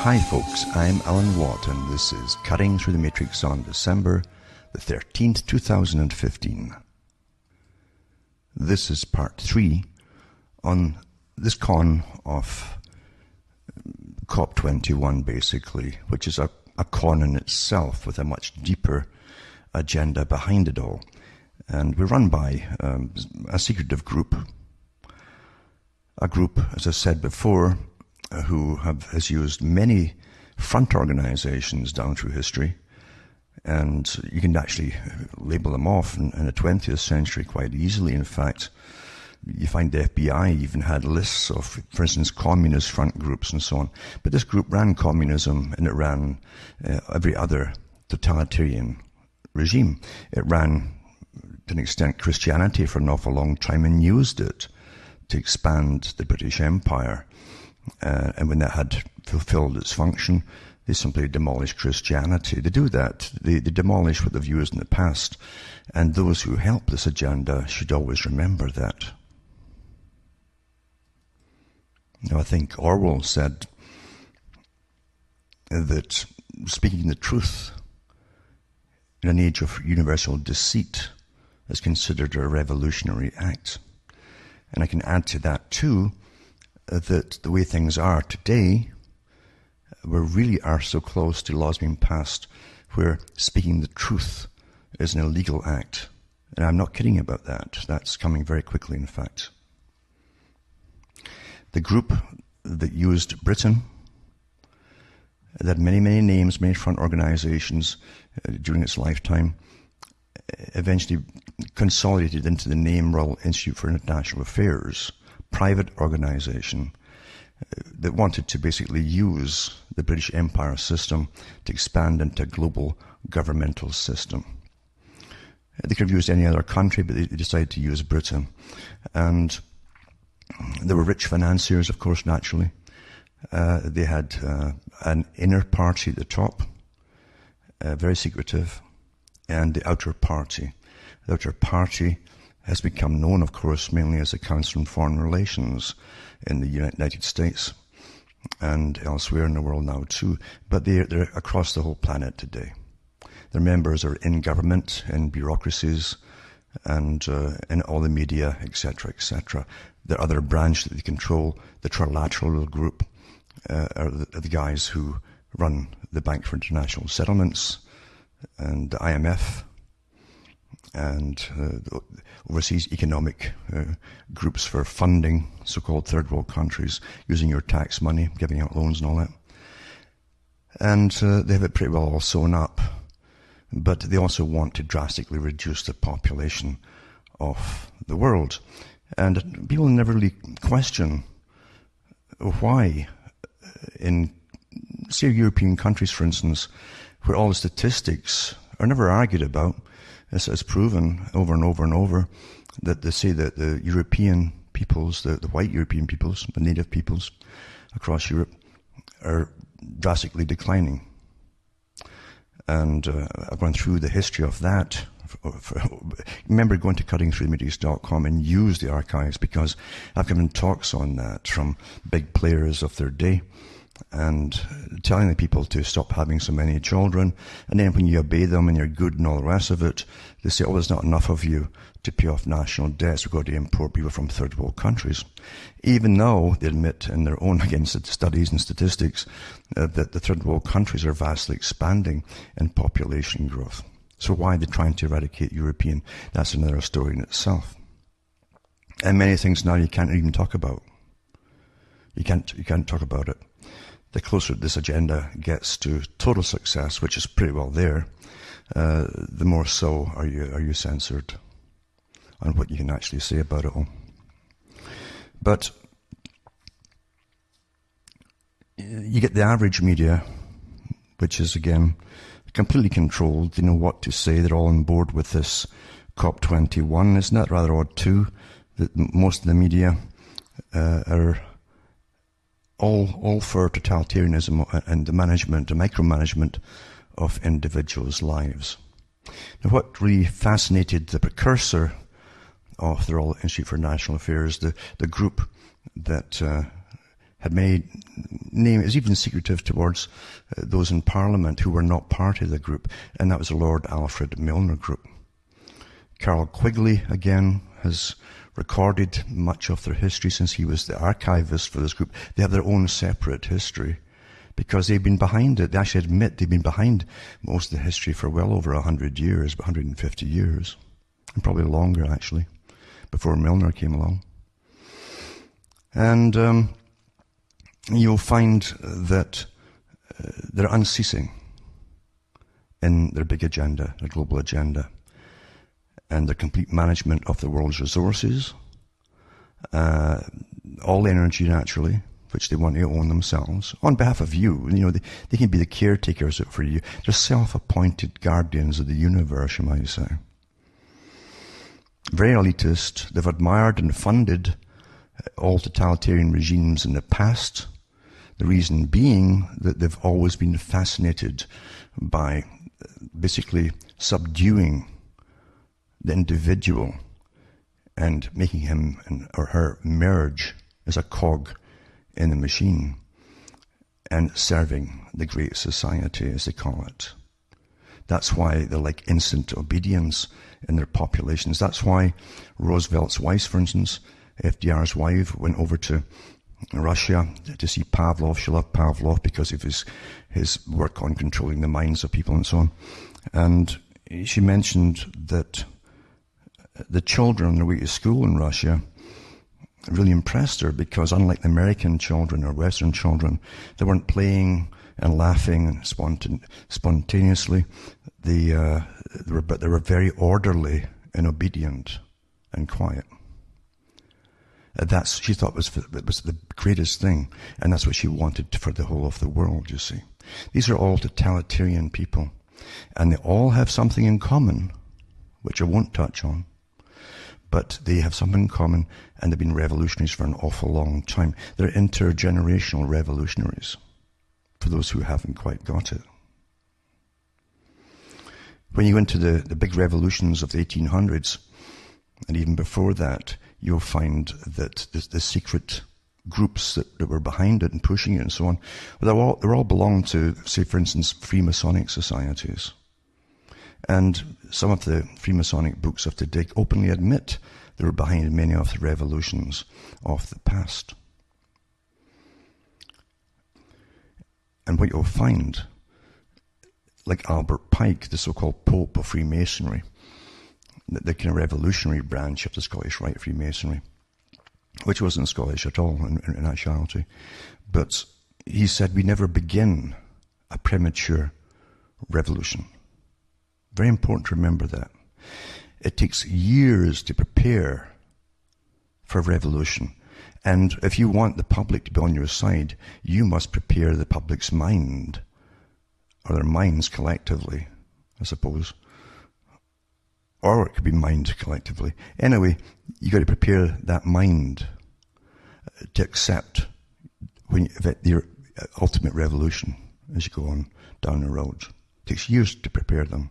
Hi folks, I'm Alan Watt and this is Cutting Through the Matrix on December the 13th, 2015. This is part 3 on this con of COP21 basically, which is a con in itself with a much deeper agenda behind it all. And we're run by a secretive group, as I said before, who has used many front organizations down through history, and you can actually label them off in the 20th century quite easily. In fact, you find the FBI even had lists of, for instance, communist front groups and so on. But this group ran communism, and it ran every other totalitarian regime. It ran, to an extent, Christianity for an awful long time and used it to expand the British Empire. And when that had fulfilled its function, they simply demolished Christianity. They do that. They demolish what they've used in the past. And those who help this agenda should always remember that. Now, I think Orwell said that speaking the truth in an age of universal deceit is considered a revolutionary act. And I can add to that too, that the way things are today, we really are so close to laws being passed where speaking the truth is an illegal act. And I'm not kidding about that. That's coming very quickly, in fact. The group that used Britain, that had many, many names, many front organizations during its lifetime, eventually consolidated into the name Royal Institute for International Affairs, private organization that wanted to basically use the British Empire system to expand into a global governmental system. They could have used any other country, but they decided to use Britain. And there were rich financiers, of course, naturally. They had an inner party at the top, very secretive, and the outer party. The outer party has become known, of course, mainly as the Council on Foreign Relations in the United States and elsewhere in the world now too. But they're across the whole planet today. Their members are in government, in bureaucracies, and in all the media, etc., etc. The other branch that they control, the Trilateral Group, are the guys who run the Bank for International Settlements and the IMF, and the overseas economic groups for funding so-called third world countries, using your tax money, giving out loans and all that. And they have it pretty well all sewn up. But they also want to drastically reduce the population of the world. And people never really question why in, say, European countries, for instance, where all the statistics are never argued about. It's proven over and over and over that they say that the European peoples, the white European peoples, the native peoples across Europe, are drastically declining. And I've gone through the history of that. Remember going to cuttingthroughthematrix.com and use the archives, because I've given talks on that from big players of their day, and telling the people to stop having so many children. And then when you obey them and you're good and all the rest of it, they say, oh, there's not enough of you to pay off national debts. We've got to import people from third world countries. Even though they admit in their own, against studies and statistics, that the third world countries are vastly expanding in population growth. So why are they trying to eradicate European? That's another story in itself. And many things now you can't even talk about. You can't talk about it. The closer this agenda gets to total success, which is pretty well there, the more so are you censored on what you can actually say about it all. But you get the average media, which is, again, completely controlled. They know what to say. They're all on board with this COP21. Isn't that rather odd too, that most of the media are all for totalitarianism and the management, the micromanagement of individuals' lives. Now, what really fascinated the precursor of the Royal Institute for International Affairs, the group that had many names, is even secretive towards those in Parliament who were not part of the group, and that was the Lord Alfred Milner Group. Carroll Quigley, again, has recorded much of their history since he was the archivist for this group. They have their own separate history because they've been behind it. They actually admit they've been behind most of the history for well over 100 years, 150 years, and probably longer, actually, before Milner came along. And you'll find that they're unceasing in their big agenda, their global agenda, and their complete management of the world's resources, all energy naturally, which they want to own themselves, on behalf of you. You know, they can be the caretakers for you. They're self-appointed guardians of the universe, you might say. Very elitist. They've admired and funded all totalitarian regimes in the past. The reason being that they've always been fascinated by basically subduing the individual and making him or her merge as a cog in the machine and serving the great society, as they call it. That's why they like instant obedience in their populations. That's why Roosevelt's wife, for instance, FDR's wife, went over to Russia to see Pavlov. She loved Pavlov because of his work on controlling the minds of people and so on. And she mentioned that the children on their way to school in Russia really impressed her because unlike the American children or Western children, they weren't playing and laughing and spontaneously. They were very orderly and obedient and quiet. She thought was the greatest thing, and that's what she wanted for the whole of the world, you see. These are all totalitarian people, and they all have something in common, which I won't touch on. But they have something in common, and they've been revolutionaries for an awful long time. They're intergenerational revolutionaries, for those who haven't quite got it. When you go into the big revolutions of the 1800s, and even before that, you'll find that the secret groups that were behind it and pushing it and so on, well, they all belong to, say, for instance, Freemasonic societies. And some of the Freemasonic books of today openly admit they were behind many of the revolutions of the past. And what you'll find, like Albert Pike, the so-called Pope of Freemasonry, the kind of revolutionary branch of the Scottish Rite Freemasonry, which wasn't Scottish at all in actuality, but he said we never begin a premature revolution. Very important to remember that. It takes years to prepare for a revolution. And if you want the public to be on your side, you must prepare the public's mind, or their minds collectively, I suppose. Or it could be mind collectively. Anyway, you got to prepare that mind to accept your ultimate revolution as you go on down the road. It takes years to prepare them.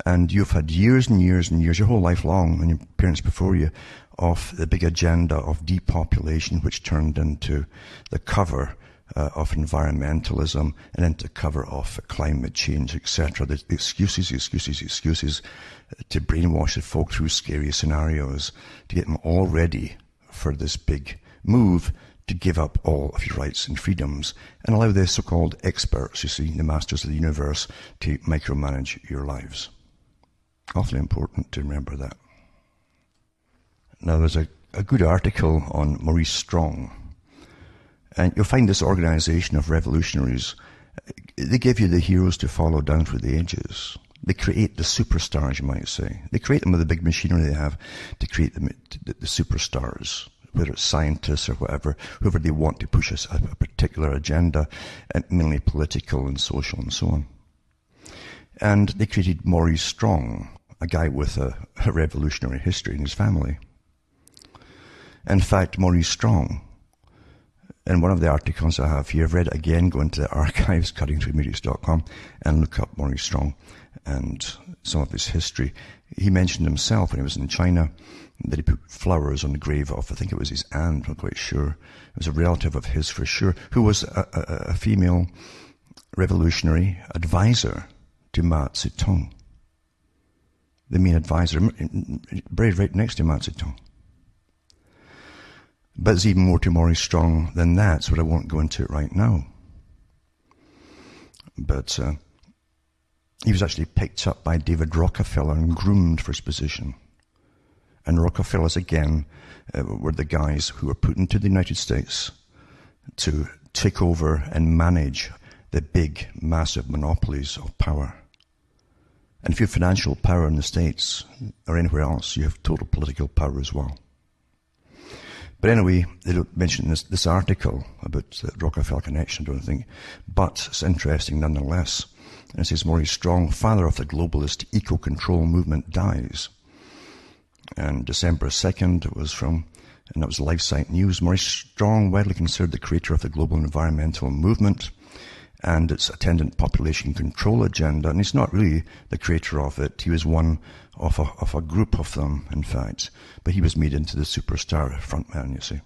And you've had years and years and years, your whole life long, and your parents before you, of the big agenda of depopulation, which turned into the cover of environmentalism and into cover of climate change, etc. The excuses to brainwash the folk through scary scenarios, to get them all ready for this big move to give up all of your rights and freedoms and allow the so-called experts, you see, the masters of the universe, to micromanage your lives. Awfully important to remember that. Now, there's a good article on Maurice Strong, and you'll find this organization of revolutionaries, they give you the heroes to follow down through the ages. They create the superstars, you might say. They create them with the big machinery they have to create the superstars, whether it's scientists or whatever, whoever they want to push a particular agenda, and mainly political and social and so on. And they created Maurice Strong, a guy with a revolutionary history in his family. In fact, Maurice Strong, in one of the articles I have here, I've read it again, go into the archives, cuttingthroughmedia.com, and look up Maurice Strong. and some of his history. He mentioned himself when he was in China that he put flowers on the grave of, I think it was his aunt, I'm not quite sure. It was a relative of his for sure, who was a female revolutionary advisor to Mao Zedong. The main advisor, buried right next to Mao Zedong. But there's even more to Maurice Strong than that, so I won't go into it right now. But he was actually picked up by David Rockefeller and groomed for his position. And Rockefellers, again, were the guys who were put into the United States to take over and manage the big, massive monopolies of power. And if you have financial power in the States or anywhere else, you have total political power as well. But anyway, they don't mention this article about the Rockefeller connection, I don't think. But it's interesting nonetheless. And it says, Maurice Strong, father of the globalist eco-control movement, dies. And December 2nd, it was from, and that was LifeSite News. Maurice Strong, widely considered the creator of the global environmental movement and its attendant population control agenda. And he's not really the creator of it. He was one of a group of them, in fact. But he was made into the superstar frontman, you see.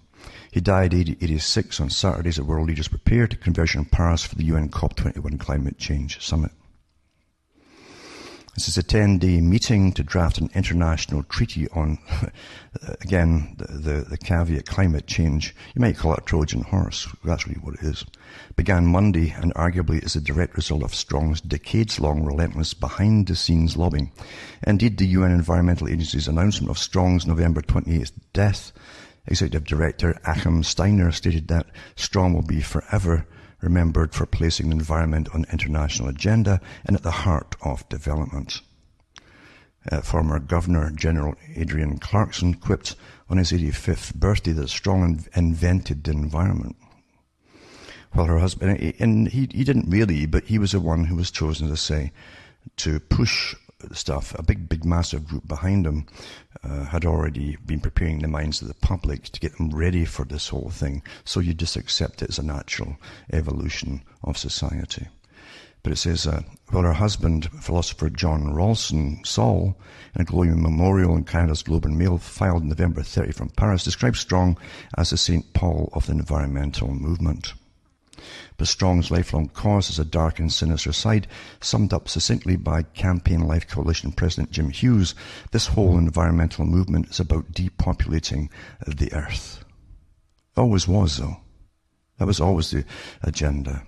He died 86 on Saturday as the world leaders prepare to converge in Paris for the UN COP21 climate change summit. This is a 10-day meeting to draft an international treaty on, again, the caveat, climate change. You might call it a Trojan horse. That's really what it is. Began Monday and arguably is a direct result of Strong's decades-long relentless behind-the-scenes lobbying. Indeed, the UN Environmental Agency's announcement of Strong's November 28th death, Executive Director Achim Steiner stated that Strong will be forever remembered for placing the environment on the international agenda and at the heart of development. Former Governor General Adrian Clarkson quipped on his 85th birthday that Strong invented the environment. While her husband, and he didn't really, but he was the one who was chosen, as I say, to push stuff. A big, massive group behind him had already been preparing the minds of the public to get them ready for this whole thing. So you just accept it as a natural evolution of society. But it says, while her husband, philosopher John Rawlson Saul, in a glowing memorial in Canada's Globe and Mail filed November 30 from Paris, describes Strong as the St. Paul of the environmental movement. But Strong's lifelong cause has a dark and sinister side, summed up succinctly by Campaign Life Coalition President Jim Hughes. This whole environmental movement is about depopulating the earth. Always was, though. That was always the agenda,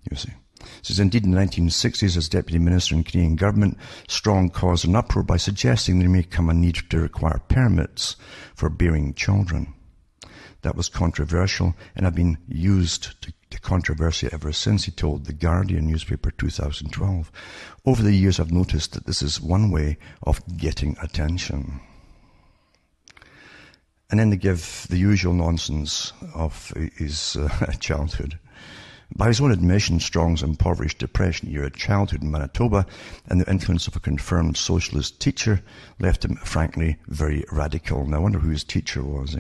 you see. It says, indeed, in the 1960s, as Deputy Minister in Canadian Government, Strong caused an uproar by suggesting there may come a need to require permits for bearing children. That was controversial and have been used to controversy ever since, he told The Guardian newspaper 2012. Over the years, I've noticed that this is one way of getting attention. And then they give the usual nonsense of his childhood. By his own admission, Strong's impoverished depression-era childhood in Manitoba and the influence of a confirmed socialist teacher left him, frankly, very radical. Now, I wonder who his teacher was,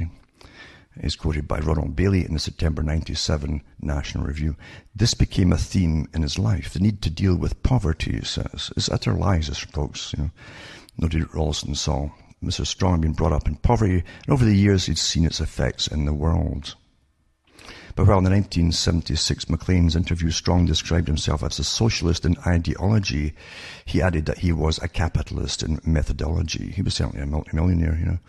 is quoted by Ronald Bailey in the September 1997 National Review. This became a theme in his life, the need to deal with poverty, he says. It's utter lies, this, folks. Noted Rawlson Saul. Mr. Strong had been brought up in poverty, and over the years he'd seen its effects in the world. But while in the 1976 Maclean's interview, Strong described himself as a socialist in ideology, he added that he was a capitalist in methodology. He was certainly a multimillionaire,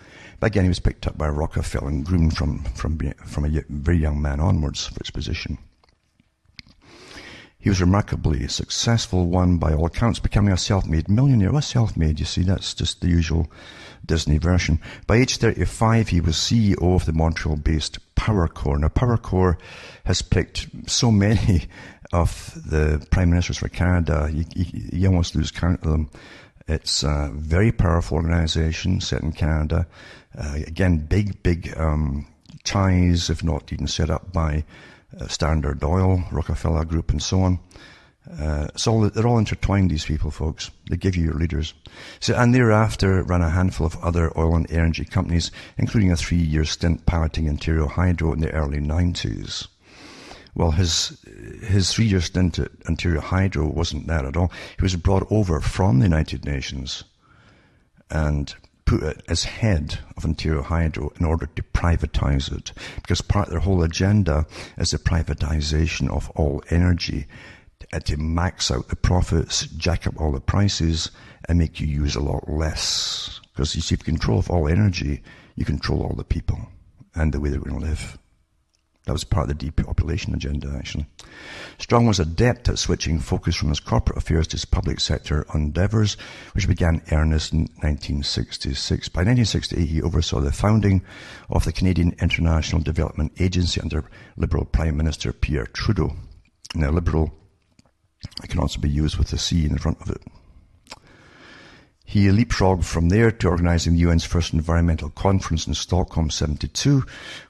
But again, he was picked up by Rockefeller and groomed from a very young man onwards for his position. He was remarkably successful, one by all accounts, becoming a self-made millionaire. Well, self-made, you see, that's just the usual Disney version. By age 35, he was CEO of the Montreal-based Power Corps. Now, Power Corps has picked so many of the prime ministers for Canada, you almost lose count of them. It's a very powerful organization set in Canada. Again, big ties, if not even set up by Standard Oil, Rockefeller Group, and so on. They're all intertwined, these people, folks. They give you your leaders. And thereafter ran a handful of other oil and energy companies, including a 3-year stint piloting Ontario Hydro in the early 90s. Well, his 3-year stint at Ontario Hydro wasn't that at all. He was brought over from the United Nations and put as head of Ontario Hydro in order to privatise it, because part of their whole agenda is the privatisation of all energy, to max out the profits, jack up all the prices, and make you use a lot less. Because you see, if you control of all energy, you control all the people and the way they're going to live. That was part of the depopulation agenda, actually. Strong was adept at switching focus from his corporate affairs to his public sector endeavours, which began earnest in 1966. By 1968, he oversaw the founding of the Canadian International Development Agency under Liberal Prime Minister Pierre Trudeau. Now, Liberal, it can also be used with a C in the front of it. He leapfrogged from there to organising the UN's first environmental conference in Stockholm 1972,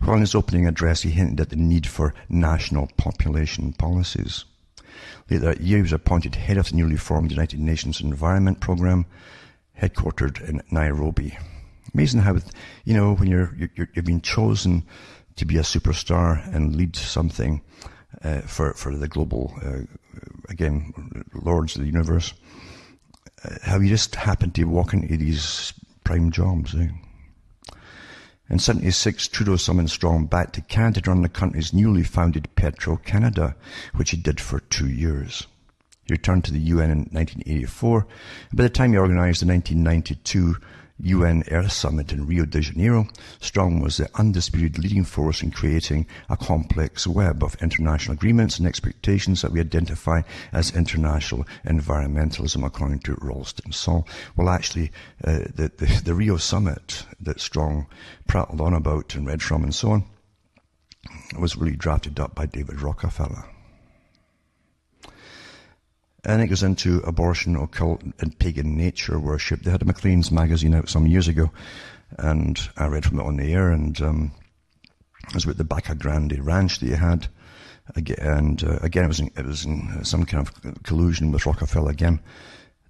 while in his opening address he hinted at the need for national population policies. Later that year he was appointed head of the newly formed United Nations Environment Programme, headquartered in Nairobi. Amazing how, when you've been chosen to be a superstar and lead something for the global, lords of the universe, how you just happen to walk into these prime jobs. In 1976, Trudeau summoned Strong back to Canada to run the country's newly founded Petro-Canada, which he did for 2 years. He returned to the UN in 1984, and by the time he organised the 1992 UN Earth Summit in Rio de Janeiro, Strong was the undisputed leading force in creating a complex web of international agreements and expectations that we identify as international environmentalism, according to Ralston Saul. Well, actually, the Rio Summit that Strong prattled on about and read from and so on was really drafted up by David Rockefeller. And it goes into abortion, occult, and pagan nature worship. They had a Maclean's magazine out some years ago, and I read from it on the air, and it was about the Baca Grande ranch that you had. Again, it was in some kind of collusion with Rockefeller again.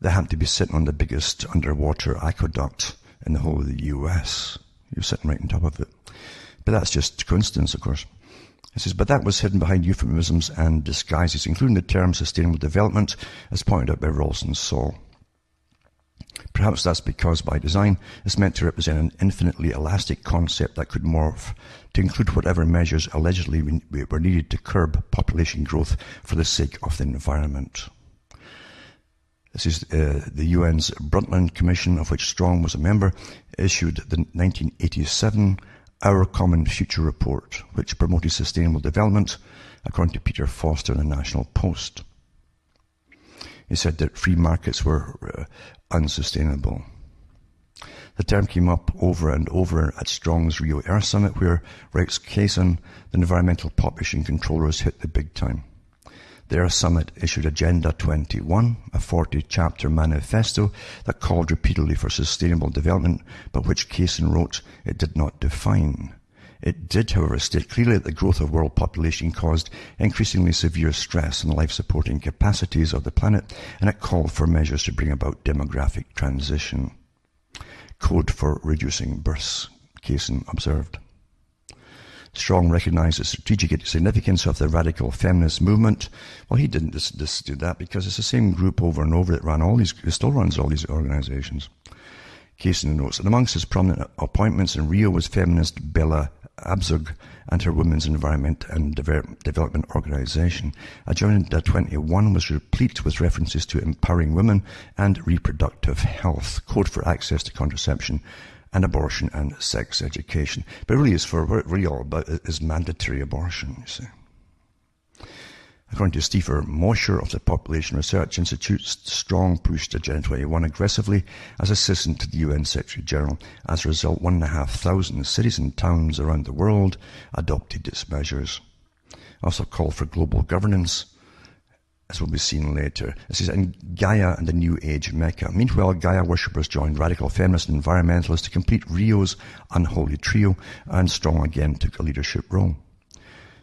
They happened to be sitting on the biggest underwater aqueduct in the whole of the US. He was sitting right on top of it. But that's just coincidence, of course. It says, but that was hidden behind euphemisms and disguises, including the term sustainable development, as pointed out by Ralston Saul. Perhaps that's because, by design, it's meant to represent an infinitely elastic concept that could morph to include whatever measures allegedly were needed to curb population growth for the sake of the environment. This is the UN's Brundtland Commission, of which Strong was a member, issued the 1987 Our Common Future Report, which promoted sustainable development, according to Peter Foster in the National Post. He said that free markets were unsustainable. The term came up over and over at Strong's Rio Earth Summit, where Rex Kaysen, the environmental population controllers, hit the big time. The Earth Summit issued Agenda 21, a 40-chapter manifesto that called repeatedly for sustainable development, but which Kaysen wrote it did not define. It did, however, state clearly that the growth of world population caused increasingly severe stress on the life-supporting capacities of the planet, and it called for measures to bring about demographic transition. Code for reducing births, Kaysen observed. Strong recognized the strategic significance of the radical feminist movement. Well, he didn't just do that, because it's the same group over and over that ran all these, still runs all these organizations. Kaysen notes that amongst his prominent appointments in Rio was feminist Bella Abzug and her Women's Environment and Development Organization. Agenda 21 was replete with references to empowering women and reproductive health, code for access to contraception, and abortion and sex education. But really, it's for what it really all about is mandatory abortion, you see. According to Stephen Mosher of the Population Research Institute, Strong pushed Agenda 21 aggressively as assistant to the UN Secretary General. As a result, 1,500 cities and towns around the world adopted its measures. Also called for global governance, as will be seen later. It says, in Gaia and the New Age Mecca. Meanwhile, Gaia worshippers joined radical feminists and environmentalists to complete Rio's unholy trio, and Strong again took a leadership role.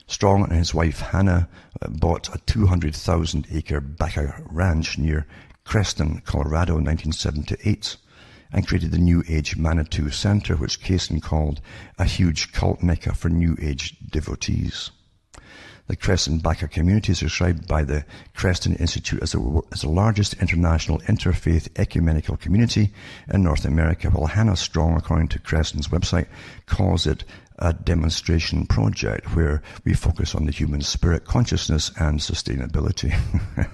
Strong and his wife Hannah bought a 200,000-acre Baca ranch near Creston, Colorado in 1978, and created the New Age Manitou Center, which Kaysen called a huge cult mecca for New Age devotees. The Creston Backer community is described by the Creston Institute as the largest international interfaith ecumenical community in North America, while Hannah Strong, according to Creston's website, calls it a demonstration project where we focus on the human spirit, consciousness, and sustainability.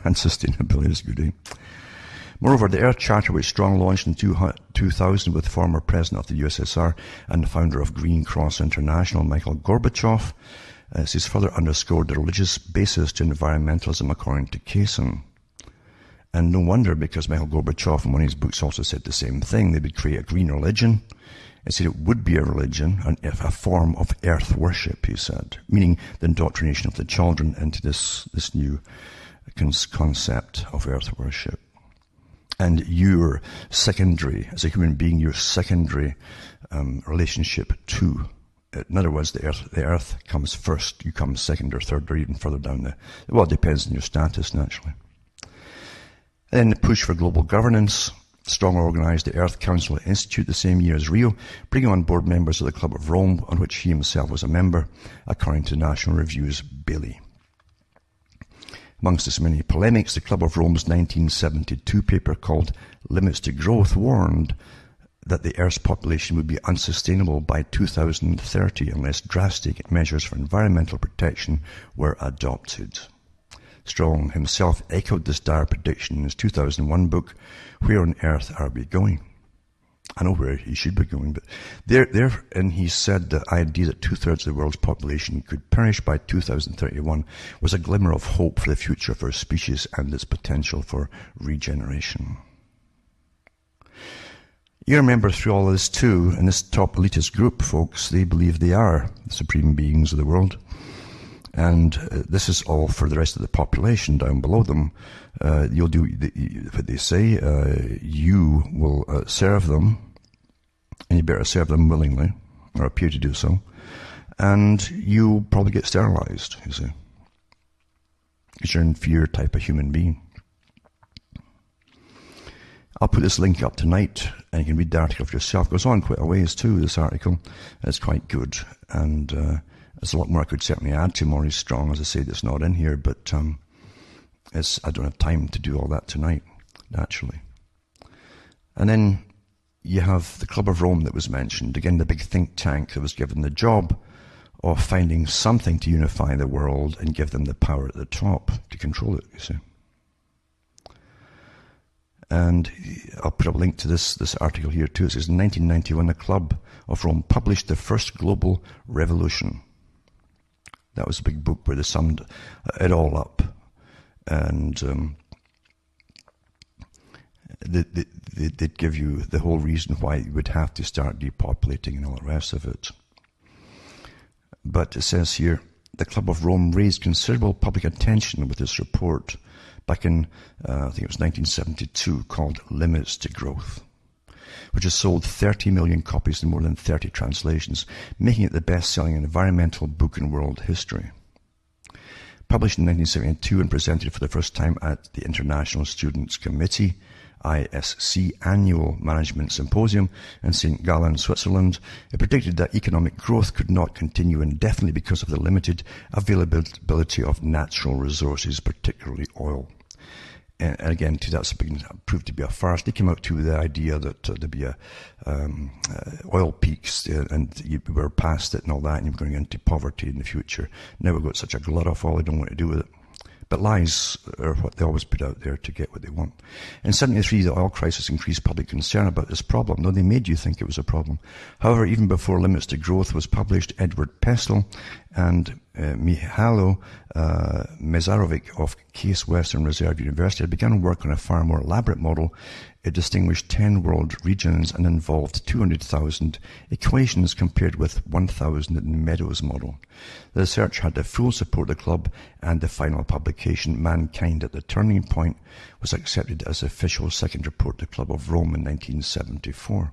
And sustainability is good, eh? Moreover, the Earth Charter, which Strong launched in 2000 with former president of the USSR and the founder of Green Cross International, Michael Gorbachev, has further underscored the religious basis to environmentalism, according to Kaysen. And no wonder, because Michael Gorbachev in one of his books also said the same thing. They would create a green religion. He said it would be a religion, a form of earth worship, he said, meaning the indoctrination of the children into this new concept of earth worship. And your secondary, as a human being, your secondary relationship to, in other words, the earth comes first, you come second or third or even further down well, it depends on your status, naturally. Then the push for global governance. Strong organised the Earth Council Institute the same year as Rio, bringing on board members of the Club of Rome, on which he himself was a member, according to National Review's Bailey. Amongst its many polemics, the Club of Rome's 1972 paper called Limits to Growth warned that the Earth's population would be unsustainable by 2030 unless drastic measures for environmental protection were adopted. Strong himself echoed this dire prediction in his 2001 book, Where on Earth Are We Going? I know where he should be going, but and he said the idea that 2/3 of the world's population could perish by 2031 was a glimmer of hope for the future of our species and its potential for regeneration. You remember through all of this too, in this top elitist group, folks, they believe they are the supreme beings of the world. And this is all for the rest of the population down below them. You'll do what they say. You will serve them, and you better serve them willingly, or appear to do so. And you'll probably get sterilized, you see, because you're an inferior type of human being. I'll put this link up tonight, and you can read the article for yourself. It goes on quite a ways too, this article. It's quite good, and there's a lot more I could certainly add to Maurice Strong, as I say, that's not in here, but I don't have time to do all that tonight, naturally. And then you have the Club of Rome that was mentioned, again, the big think tank that was given the job of finding something to unify the world and give them the power at the top to control it, you see. And I'll put up a link to this article here too. It says, in 1991, the Club of Rome published the first global revolution. That was a big book where they summed it all up. And they'd give you the whole reason why you would have to start depopulating and all the rest of it. But it says here, the Club of Rome raised considerable public attention with this report back in, I think it was 1972, called Limits to Growth, which has sold 30 million copies in more than 30 translations, making it the best-selling environmental book in world history. Published in 1972 and presented for the first time at the International Students Committee, ISC Annual Management Symposium in St. Gallen, Switzerland, it predicted that economic growth could not continue indefinitely because of the limited availability of natural resources, particularly oil. And again, too, that's proved to be a farce. They came out to the idea that there'd be oil peaks and you were past it and all that, and you were going into poverty in the future. Now we've got such a glut of oil, they don't want to do with it. But lies are what they always put out there to get what they want. In 1973, the oil crisis increased public concern about this problem, though they made you think it was a problem. However, even before Limits to Growth was published, Edward Pestel and Mihailo Mezarovic of Case Western Reserve University had begun work on a far more elaborate model. It distinguished 10 world regions and involved 200,000 equations compared with 1,000 in Meadows' model. The research had the full support of the club, and the final publication, Mankind at the Turning Point, was accepted as the official second report to the Club of Rome in 1974.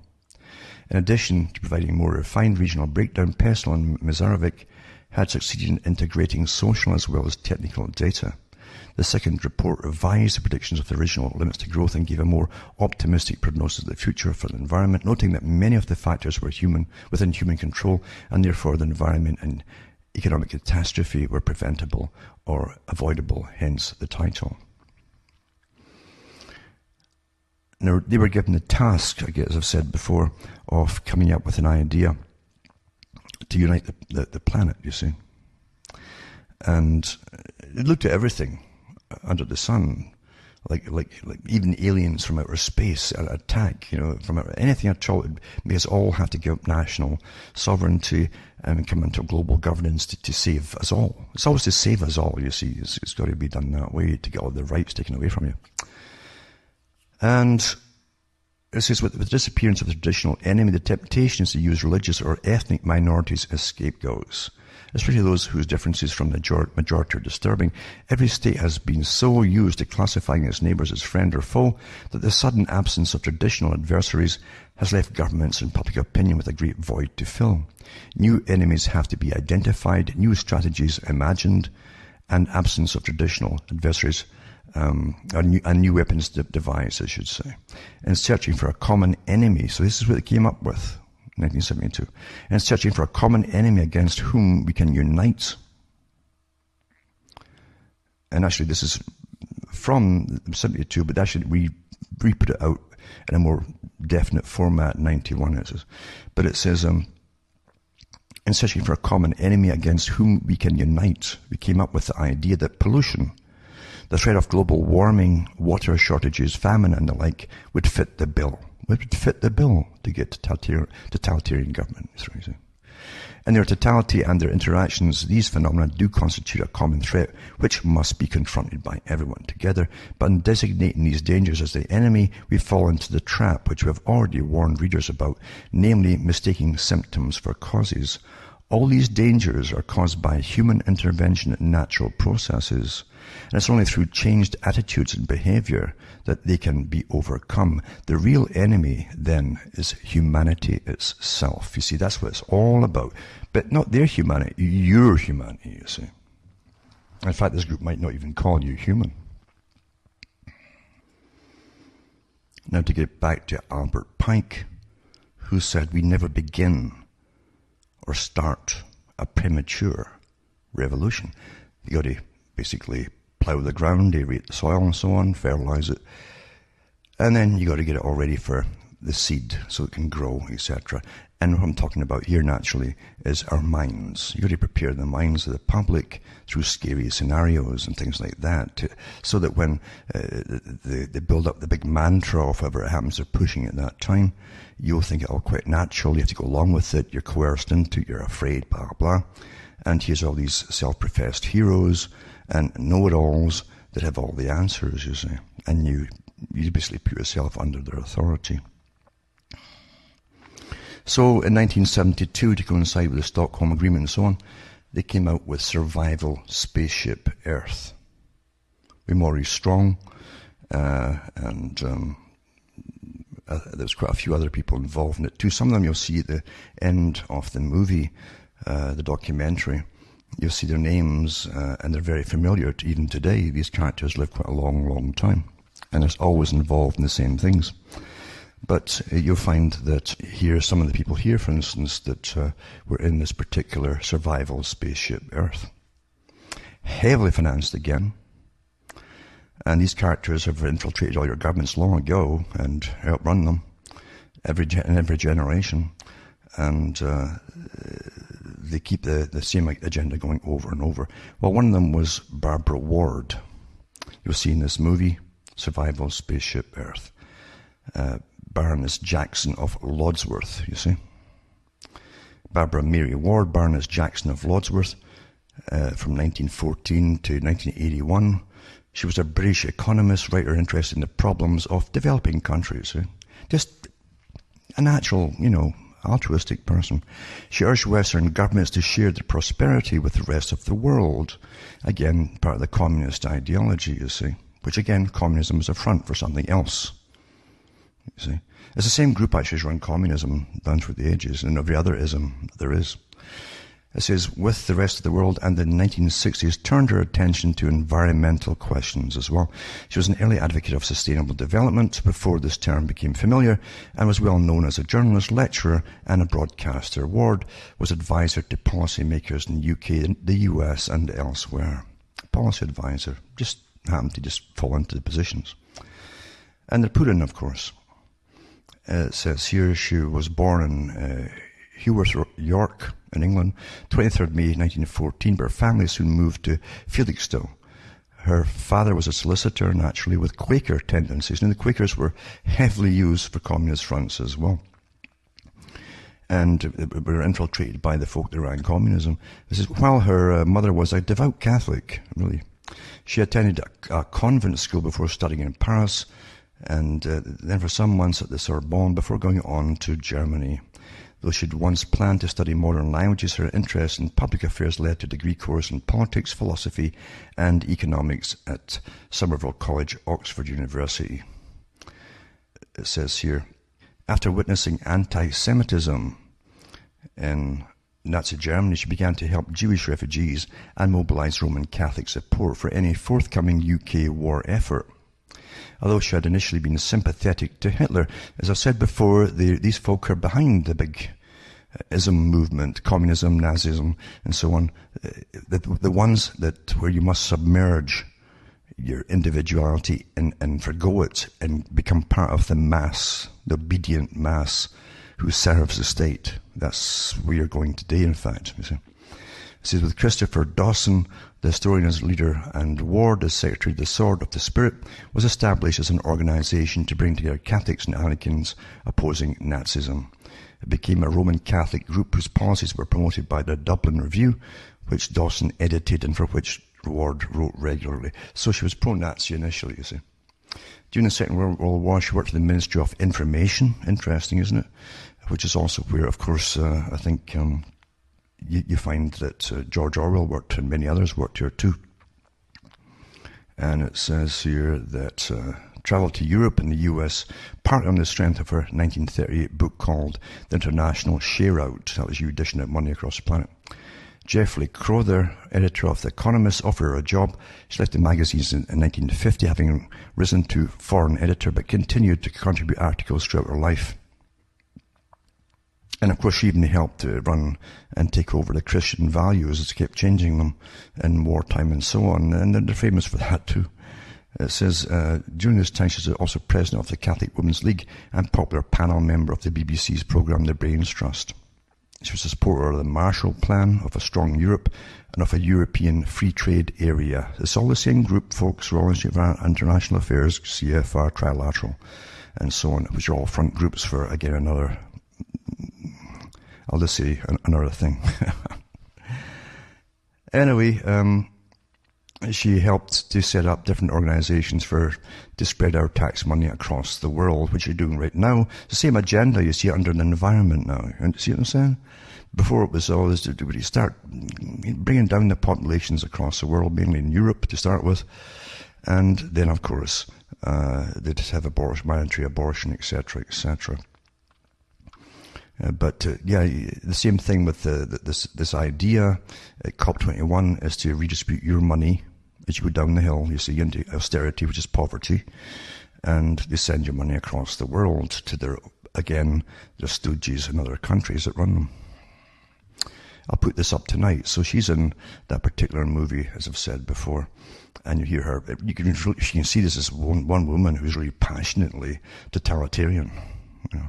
In addition to providing more refined regional breakdown, Pestel and Mezarovic had succeeded in integrating social as well as technical data. The second report revised the predictions of the original Limits to Growth and gave a more optimistic prognosis of the future for the environment, noting that many of the factors were within human control, and therefore the environment and economic catastrophe were preventable or avoidable, hence the title. Now, they were given the task, as I've said before, of coming up with an idea to unite the planet, you see. And it looked at everything under the sun, like even aliens from outer space attack, from anything at all. Because all have to give up national sovereignty and come into global governance to save us all. It's always to save us all, you see. It's got to be done that way to get all the rights taken away from you. And it says, with the disappearance of the traditional enemy, the temptation is to use religious or ethnic minorities as scapegoats, especially those whose differences from the majority are disturbing. Every state has been so used to classifying its neighbours as friend or foe that the sudden absence of traditional adversaries has left governments and public opinion with a great void to fill. New enemies have to be identified, new strategies imagined, and absence of traditional adversaries and new weapons devised, I should say, and searching for a common enemy. So this is what they came up with, 1972, and searching for a common enemy against whom we can unite. And actually, this is from 72, but actually we put it out in a more definite format, 91 it says. But it says, in searching for a common enemy against whom we can unite, we came up with the idea that pollution, the threat of global warming, water shortages, famine and the like would fit the bill. Would fit the bill to get totalitarian government. In their totality and their interactions, these phenomena do constitute a common threat which must be confronted by everyone together. But in designating these dangers as the enemy, we fall into the trap which we have already warned readers about, namely mistaking symptoms for causes. All these dangers are caused by human intervention in natural processes, and it's only through changed attitudes and behavior that they can be overcome. The real enemy, then, is humanity itself. You see, that's what it's all about. But not their humanity, your humanity, you see. In fact, this group might not even call you human. Now to get back to Albert Pike, who said we never begin or start a premature revolution. You got to basically plough the ground, aerate the soil and so on, fertilize it, and then you got to get it all ready for the seed so it can grow, etc. And what I'm talking about here naturally is our minds. You got to prepare the minds of the public through scary scenarios and things like that, so that when they build up the big mantra of whatever it happens they're pushing at that time, you'll think it all quite natural. You have to go along with it. You're coerced into it. You're afraid, blah, blah. And here's all these self-professed heroes and know-it-alls that have all the answers, you see. And you basically put yourself under their authority. So in 1972, to coincide with the Stockholm Agreement and so on, they came out with Survival Spaceship Earth. With Maurice Strong, and there's quite a few other people involved in it too. Some of them you'll see at the end of the movie, the documentary. You'll see their names, and they're very familiar to even today. These characters live quite a long, long time, and it's always involved in the same things. But you'll find that here, some of the people here, for instance, that were in this particular Survival Spaceship Earth. Heavily financed again. And these characters have infiltrated all your governments long ago and outrun them in every generation. And they keep the same agenda going over and over. Well, one of them was Barbara Ward. You'll see in this movie, Survival Spaceship Earth. Baroness Jackson of Lodsworth, you see. Barbara Mary Ward, Baroness Jackson of Lodsworth, from 1914 to 1981. She was a British economist, writer interested in the problems of developing countries. Just a natural, altruistic person. She urged Western governments to share the prosperity with the rest of the world. Again, part of the communist ideology, you see. Which again, communism is a front for something else. You see, it's the same group actually has run communism down through the ages and every other ism there is. It says, with the rest of the world, and in the 1960s turned her attention to environmental questions as well. She was an early advocate of sustainable development before this term became familiar, and was well known as a journalist, lecturer, and a broadcaster. Ward was advisor to policymakers in the UK, the US, and elsewhere. Policy advisor, just happened to just fall into the positions. And they're put in, of course. It says here she was born in Heworth, York, in England, 23rd May 1914, but her family soon moved to Felixstowe. Her father was a solicitor, naturally, with Quaker tendencies, and the Quakers were heavily used for communist fronts as well, and were infiltrated by the folk that ran communism. This is while her mother was a devout Catholic, really. She attended a convent school before studying in Paris, and then for some months at the Sorbonne before going on to Germany. Though she'd once planned to study modern languages, her interest in public affairs led to a degree course in politics, philosophy, and economics at Somerville College, Oxford University. It says here, after witnessing anti-Semitism in Nazi Germany, she began to help Jewish refugees and mobilize Roman Catholic support for any forthcoming UK war effort. Although she had initially been sympathetic to Hitler, as I've said before, these folk are behind the big ism movement, communism, Nazism, and so on. The ones that where you must submerge your individuality and forgo it and become part of the mass, the obedient mass who serves the state. That's where you're going today, in fact. You see. It says, with Christopher Dawson, the historian as leader, and Ward as secretary, the Sword of the Spirit was established as an organization to bring together Catholics and Anglicans opposing Nazism. It became a Roman Catholic group whose policies were promoted by the Dublin Review, which Dawson edited and for which Ward wrote regularly. So she was pro-Nazi initially, you see. During the Second World War, she worked for the Ministry of Information. Interesting, isn't it? Which is also where, of course, I think you find that George Orwell worked and many others worked here too. And it says here that travelled to Europe and the US, partly on the strength of her 1938 book called The International Share Out. That was you dishing out money across the planet. Geoffrey Crowther, editor of The Economist, offered her a job. She left the magazines in 1950, having risen to foreign editor, but continued to contribute articles throughout her life. And of course, she even helped run and take over the Christian values. It's kept changing them in wartime and so on. And they're famous for that too. It says, during this time, she was also president of the Catholic Women's League and popular panel member of the BBC's programme The Brains Trust. She was a supporter of the Marshall Plan, of a strong Europe, and of a European free trade area. It's all the same group, folks, Royal Institute of International Affairs, CFR, Trilateral, and so on, which are all front groups for, again, another... I'll just say another thing. Anyway, she helped to set up different organizations to spread our tax money across the world, which you're doing right now. It's the same agenda you see under the environment now. You see what I'm saying? Before it was always to start bringing down the populations across the world, mainly in Europe to start with. And then, of course, they'd have mandatory abortion, etc., etc. But the same thing with this idea at COP21 is to redistribute your money as you go down the hill, you see, into austerity, which is poverty, and they send your money across the world to their stooges in other countries that run them. I'll put this up tonight. So she's in that particular movie, as I've said before, and you hear her. You can see this as one woman who's really passionately totalitarian, you know.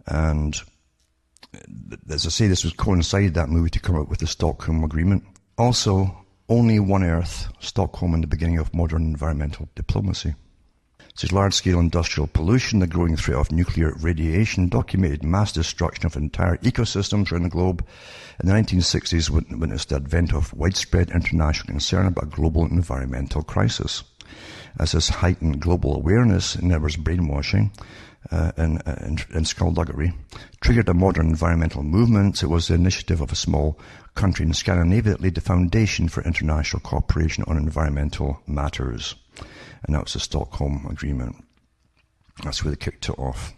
And as I say, this was coincided, that movie, to come up with the Stockholm Agreement. Also, Only One Earth, Stockholm and the beginning of modern environmental diplomacy. Such large-scale industrial pollution, the growing threat of nuclear radiation, documented mass destruction of entire ecosystems around the globe. In the 1960s, witnessed the advent of widespread international concern about a global environmental crisis. As this heightened global awareness, and there was brainwashing, and skullduggery, triggered a modern environmental movement. It was the initiative of a small country in Scandinavia that laid the foundation for international cooperation on environmental matters. And that was the Stockholm Agreement. That's where they kicked it off.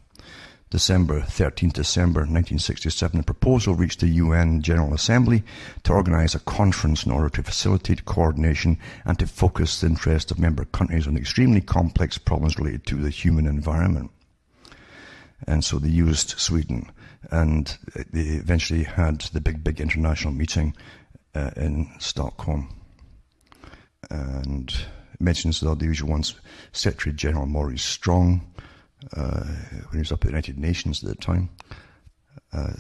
13th December 1967, a proposal reached the UN General Assembly to organise a conference in order to facilitate coordination and to focus the interest of member countries on extremely complex problems related to the human environment. And so they used Sweden, and they eventually had the big international meeting in Stockholm. And it mentions the usual ones, Secretary General Maurice Strong, when he was up at the United Nations at the time.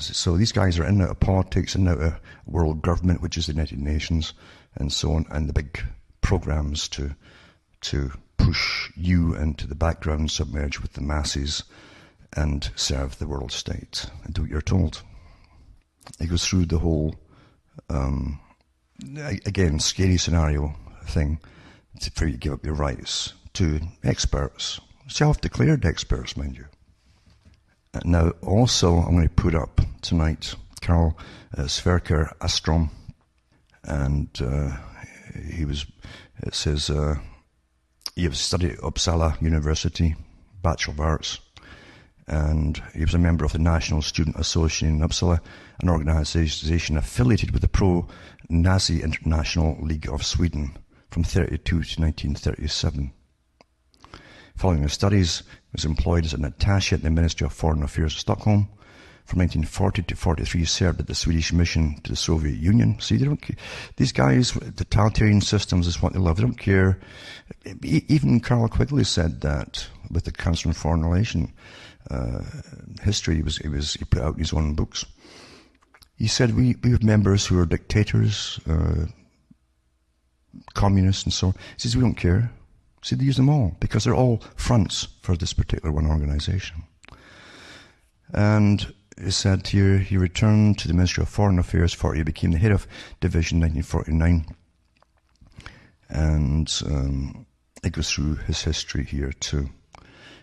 So these guys are in and out of politics, in and out of world government, which is the United Nations, and so on, and the big programs to push you into the background, submerge with the masses, and serve the world state, and do what you're told. It goes through the whole, again, scary scenario thing, for you to give up your rights to experts, self-declared experts, mind you. Now, also, I'm going to put up tonight Karl Sverker Åström, and it says, he was studied at Uppsala University, Bachelor of Arts, and he was a member of the National Student Association in Uppsala, an organisation affiliated with the pro-Nazi International League of Sweden from 1932 to 1937. Following his studies, he was employed as an attaché at the Ministry of Foreign Affairs of Stockholm. From 1940 to 1943, served at the Swedish mission to the Soviet Union. See, they don't care. These guys, totalitarian systems is what they love. They don't care. Even Carl Quigley said that with the Council on Foreign Relations history. He put out his own books. He said we have members who are dictators, communists, and so on. He says we don't care. See, they use them all because they're all fronts for this particular one organisation. And he said here he returned to the Ministry of Foreign Affairs for he became the head of division in 1949. And it goes through his history here too.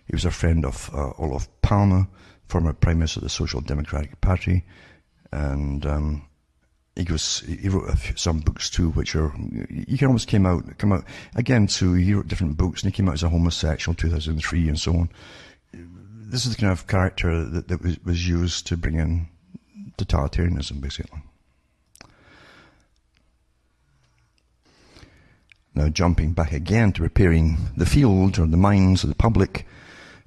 He was a friend of Olof Palme, former Prime Minister of the Social Democratic Party, and he wrote some books too, which are, he can almost come out again too. He wrote different books, and he came out as a homosexual 2003 and so on. This is the kind of character that was used to bring in totalitarianism, basically. Now, jumping back again to preparing the field or the minds of the public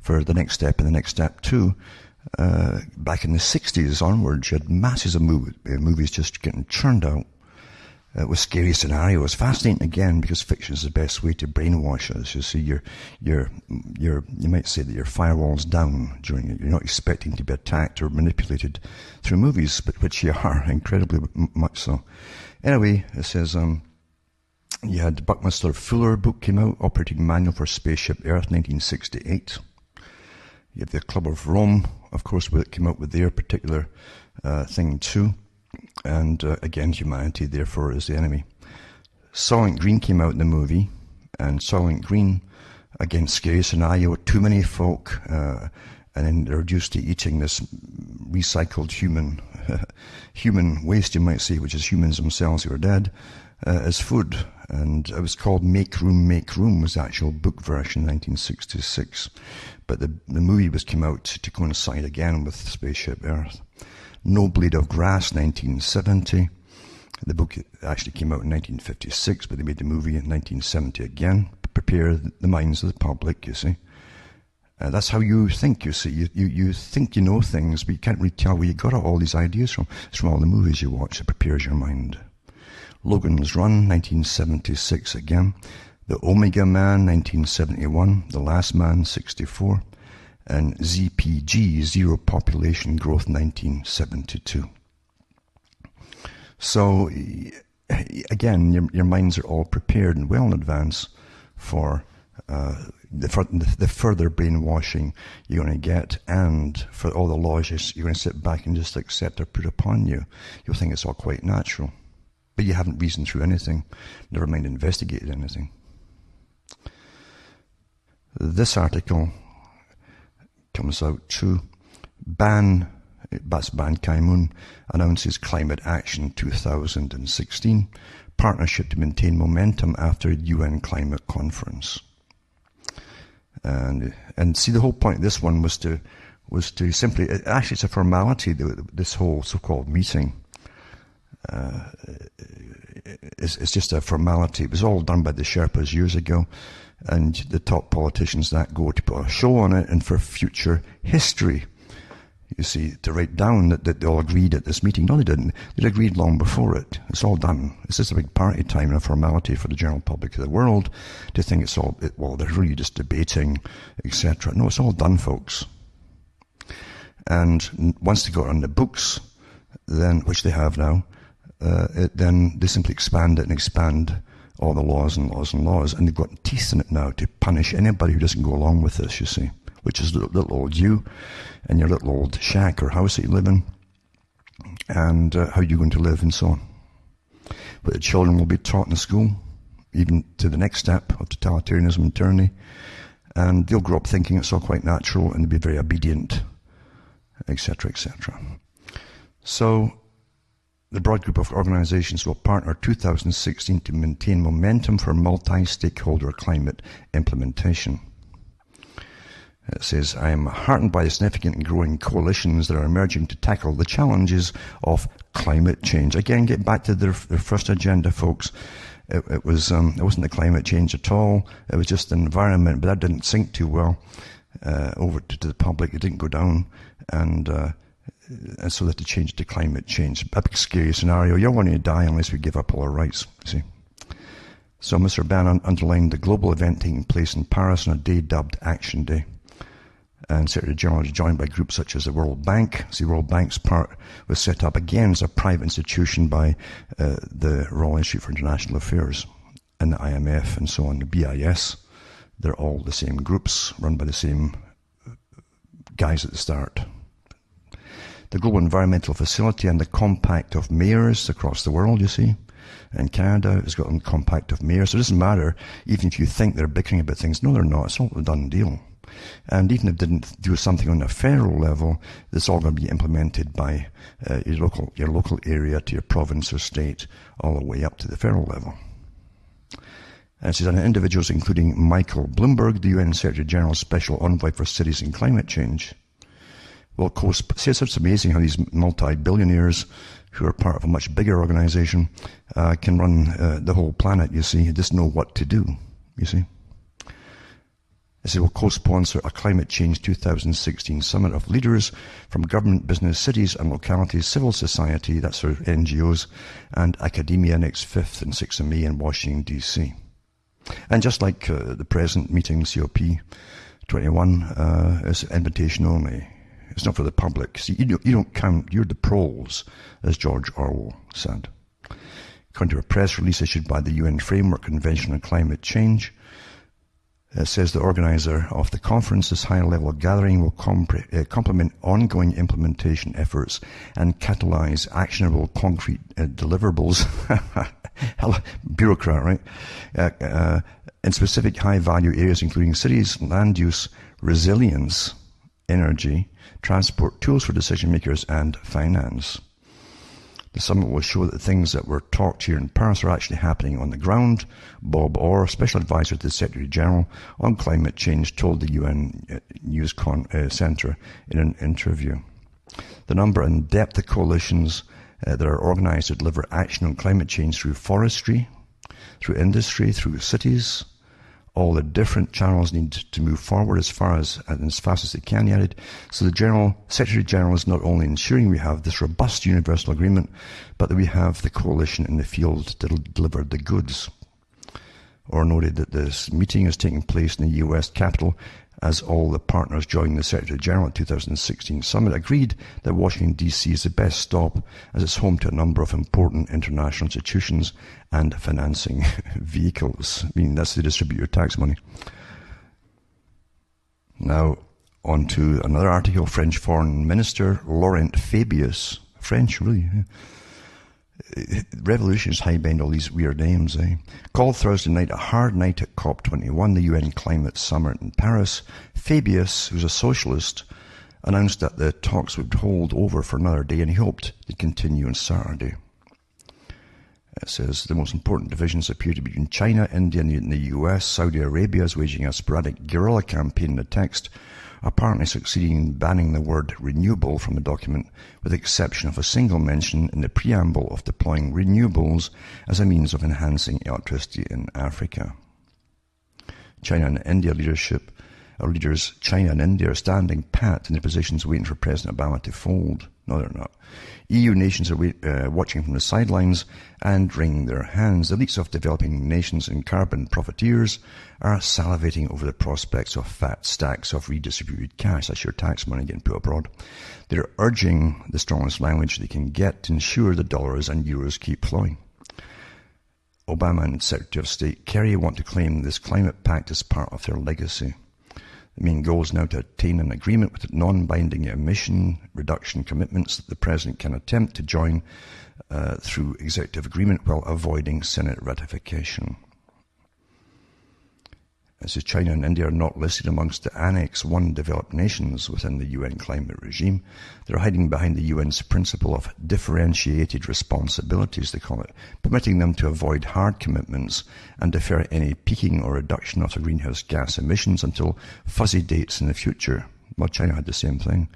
for the next step and the next step too. Back in the 60s onwards, you had masses of movies just getting churned out with scary scenarios. Fascinating again, because fiction is the best way to brainwash us. You see, you might say that your firewall's down during it. You're not expecting to be attacked or manipulated through movies, but which you are, incredibly much so. Anyway, it says, you had the Buckminster Fuller book came out, Operating Manual for Spaceship Earth, 1968. You have the Club of Rome, of course, came out with their particular thing too. And again, humanity, therefore, is the enemy. Soylent Green came out in the movie, and Soylent Green, again, scary scenario, too many folk, and then they're reduced to eating this recycled human waste, you might say, which is humans themselves who are dead, as food. And it was called Make Room was the actual book version, 1966. But the movie came out to coincide again with Spaceship Earth. No Blade of Grass, 1970. The book actually came out in 1956, but they made the movie in 1970 again. Prepare the minds of the public, you see. That's how you think, you see. You think you know things, but you can't really tell where you got all these ideas from. It's from all the movies you watch. It prepares your mind. Logan's Run, 1976 again. The Omega Man, 1971. The Last Man, 64. And ZPG, Zero Population Growth, 1972. So, again, your minds are all prepared and well in advance for the further brainwashing you're going to get, and for all the laws you're going to sit back and just accept are put upon you. You'll think it's all quite natural. But you haven't reasoned through anything, never mind investigated anything. This article comes out too. Ban Ki-moon announces Climate Action 2016, partnership to maintain momentum after UN Climate Conference. And see, the whole point of this one was to was to simply, actually it's a formality, this whole so-called meeting. It's just a formality. It was all done by the Sherpas years ago, and the top politicians that go to put a show on it and for future history. You see, to write down that they all agreed at this meeting. No, they didn't. They'd agreed long before it. It's all done. It's just a big party time and a formality for the general public of the world to think it's all, well, they're really just debating, etc. No, it's all done, folks. And once they got on the books, then, which they have now, then they simply expand it and expand all the laws and laws and laws. And they've got teeth in it now to punish anybody who doesn't go along with this, you see. Which is little old you and your little old shack or house that you live in, and how you're going to live and so on. But the children will be taught in the school, even to the next step of totalitarianism and tyranny, and they'll grow up thinking it's all quite natural and they'll be very obedient, etc., etc. So the broad group of organizations will partner 2016 to maintain momentum for multi-stakeholder climate implementation. It says, I am heartened by the significant and growing coalitions that are emerging to tackle the challenges of climate change. Again, get back to their first agenda, folks. It wasn't the climate change at all. It was just the environment, but that didn't sink too well over to the public. It didn't go down, and so that they changed to climate change. A big scary scenario. You're going to die unless we give up all our rights, see. So Mr. Bannon underlined the global event taking place in Paris on a day dubbed Action Day. And Secretary General is joined by groups such as the World Bank. The World Bank's part was set up again as a private institution by the Royal Institute for International Affairs and the IMF and so on, the BIS. They're all the same groups run by the same guys at the start. The Global Environmental Facility and the Compact of Mayors across the world, you see. In Canada, it's got a Compact of Mayors. So it doesn't matter, even if you think they're bickering about things. No, they're not. It's all a done deal. And even if they didn't do something on a federal level, it's all going to be implemented by your local area to your province or state, all the way up to the federal level. And it says, and individuals including Michael Bloomberg, the UN Secretary General's Special Envoy for Cities and Climate Change. Well, of course, it's amazing how these multi-billionaires who are part of a much bigger organization can run the whole planet, you see, just know what to do, you see. It says, will co-sponsor a Climate Change 2016 summit of leaders from government, business, cities and localities, civil society, that's our NGOs, and academia next 5th and 6th of May in Washington, D.C. And just like the present meeting, COP21, it's invitation only. It's not for the public. See, you don't count, you're the pros, as George Orwell said. According to a press release issued by the UN Framework Convention on Climate Change, it says the organizer of the conference, this high-level gathering will complement ongoing implementation efforts and catalyze actionable concrete deliverables. Bureaucrat, right? In specific high-value areas, including cities, land use, resilience, energy, transport, tools for decision makers, and finance. The summit will show that the things that were talked here in Paris are actually happening on the ground. Bob Orr, Special Advisor to the Secretary General on Climate Change, told the UN News Centre in an interview. The number and depth of coalitions that are organised to deliver action on climate change through forestry, through industry, through cities, all the different channels need to move forward as fast as they can, he added. So the Secretary General is not only ensuring we have this robust universal agreement, but that we have the coalition in the field to deliver the goods. Or noted that this meeting is taking place in the US Capitol as all the partners joining the Secretary General 2016 summit agreed that Washington, D.C. is the best stop as it's home to a number of important international institutions and financing vehicles. I mean, that's to distribute your tax money. Now, on to another article. French Foreign Minister Laurent Fabius. French, really, yeah. Revolutionists high-bend all these weird names, eh? Called Thursday night a hard night at COP21, the UN Climate Summit in Paris. Fabius, who's a socialist, announced that the talks would hold over for another day and he hoped they'd continue on Saturday. It says the most important divisions appear to be between China, India and the US. Saudi Arabia is waging a sporadic guerrilla campaign, in the text, apparently succeeding in banning the word renewable from the document, with the exception of a single mention in the preamble of deploying renewables as a means of enhancing electricity in Africa. China and India leaders, China and India are standing pat in their positions waiting for President Obama to fold. No, they're not. EU nations are watching from the sidelines and wringing their hands. The elites of developing nations and carbon profiteers are salivating over the prospects of fat stacks of redistributed cash. That's your tax money getting put abroad. They're urging the strongest language they can get to ensure the dollars and euros keep flowing. Obama and Secretary of State Kerry want to claim this climate pact as part of their legacy. The main goal is now to attain an agreement with non-binding emission reduction commitments that the President can attempt to join through executive agreement while avoiding Senate ratification. As China and India are not listed amongst the Annex I developed nations within the UN climate regime, they're hiding behind the UN's principle of differentiated responsibilities, they call it, permitting them to avoid hard commitments and defer any peaking or reduction of their greenhouse gas emissions until fuzzy dates in the future. Well, China had the same thing.